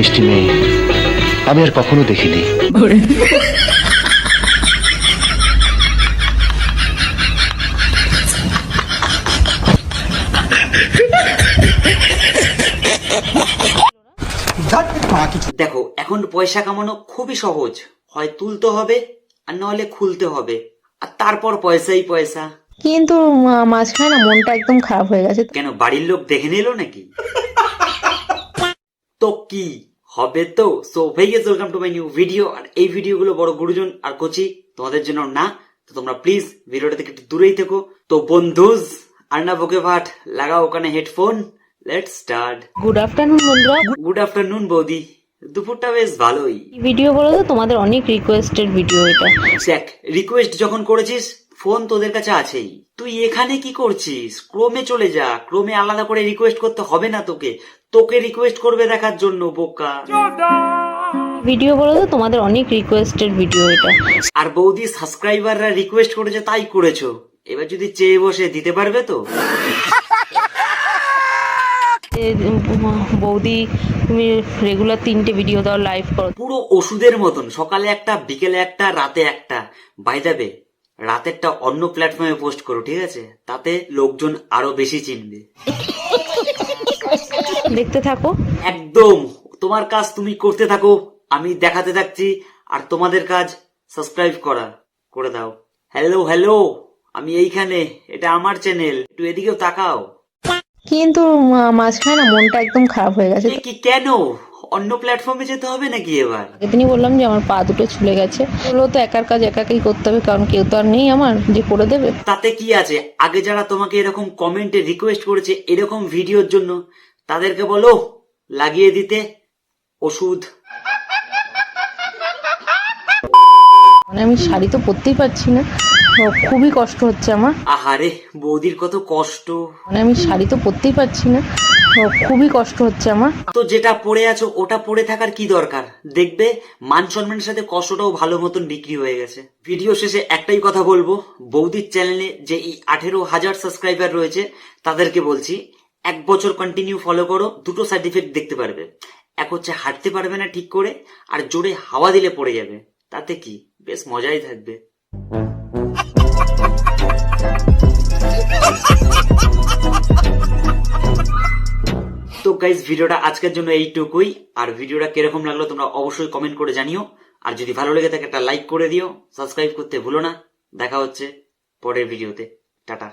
মিষ্টি মেয়ে আমি আর কখনো দেখিনি। দেখো এখন পয়সা কামানো খুবই সহজ, হয় তুলতে হবে আর নাহলে খুলতে হবে, আর তারপর পয়সাই পয়সা। কিন্তু মাঝখানে না মনটা একদম খারাপ হয়ে গেছে। কেন বাড়ির লোক দেখে নিল নাকি? তো কি হবে? তো সো ভেইয়াস welcome to my new video. আর এই ভিডিও গুলো বড় গুরুজন আর কোচি তোমাদের জন্য না, তো তোমরা প্লিজ ভিডিওটা থেকে একটু দূরেই থেকো। তো বন্ধুজ আর না বকে ভাট, লাগাও ওখানে headphone, let's start. Good afternoon বন্ধুরা। গুড আফটারনুন বৌদি, দুপুরটা বেশ ভালোই। ভিডিও বলো তো, তোমাদের অনেক রিকোয়েস্টেড ভিডিও এটা। দেখ রিকোয়েস্ট যখন করেছিস ফোন তোদের কাছে আছেই, তুই এখানে কি করছিস? ক্রোমে চলে যা, ক্রোমে আলাদা করে রিকোয়েস্ট করতে হবে না তোকে, তোকে রিকোয়েস্ট করবে দেখার জন্য বোকা। ভিডিও বলো তো, তোমাদের অনেক রিকোয়েস্টেড ভিডিও এটা। আর বৌদি সাবস্ক্রাইবাররা রিকোয়েস্ট করেছে তাই করেছো, এবার যদি চেয়ে বসে দিতে পারবে তো? বৌদি তুমি রেগুলার 3টে ভিডিও দাও, লাইভ করো। পুরো ওষুধের মতন, সকালে একটা, বিকেলে একটা, রাতে একটা। বাই দ্য ওয়ে, রাতেরটা অন্য প্ল্যাটফর্মে পোস্ট করো, ঠিক আছে? তাতে লোকজন আরো বেশি চিনবে। দেখতে থাকো। একদম, তোমার কাজ তুমি করতে থাকো, আমি দেখাতে থাকছি। আর তোমাদের কাজ সাবস্ক্রাইব করা, করে দাও। হ্যালো হ্যালো, আমি এইখানে, এটা আমার চ্যানেল, একটু এদিকেও তাকাও। কিন্তু মাঝখানে না মনটা একদম খারাপ হয়ে গেছে। এ কি, কেন? অন্য প্ল্যাটফর্মে যেতে হবে নাকি এবার? তিনি বললাম যে আমার পা দুটো ছুলে গেছে, বললো তো একার কাজ একাকেই করতে হবে, কারণ কেউ তো আর নেই আমার যে করে দেবে। তাতে কি আছে? আগে যারা তোমাকে এরকম কমেন্টে রিকোয়েস্ট করেছে এরকম ভিডিওর জন্য, তাদেরকে বলো লাগিয়ে দিতে ওষুধ। মানে আমি শাড়ি তো পরতেই পারছি না, তো খুবই কষ্ট হচ্ছে আমার। আহারে বৌদির কত কষ্ট। মানে আমি শাড়ি তো পরতেই পারছি না, তো খুবই কষ্ট হচ্ছে আমার। তো যেটা পড়ে আছো ওটা পড়ে থাকার কি দরকার? দেখবে মান সম্মানের সাথে কষ্টটাও ভালো মতন বিক্রি হয়ে গেছে। ভিডিও শেষে একটাই কথা বলবো, বৌদির চ্যানেলে যে এই 18,000 সাবস্ক্রাইবার রয়েছে তাদেরকে বলছি, 1 বছর কন্টিনিউ ফলো করো, দুটো সাইড ইফেক্ট দেখতে পারবে। এক হচ্ছে হাঁটতে পারবে না ঠিক করে, আর জোরে হাওয়া দিলে পড়ে যাবে। তাতে কি, বেশ মজাই থাকবে। তো গাইজ ভিডিওটা আজকের জন্য এইটুকুই। আর ভিডিওটা কিরকম লাগলো তোমরা অবশ্যই কমেন্ট করে জানিও। আর যদি ভালো লেগে থাকে একটা লাইক করে দিও, সাবস্ক্রাইব করতে ভুলো না। দেখা হচ্ছে পরের ভিডিওতে, টাটা।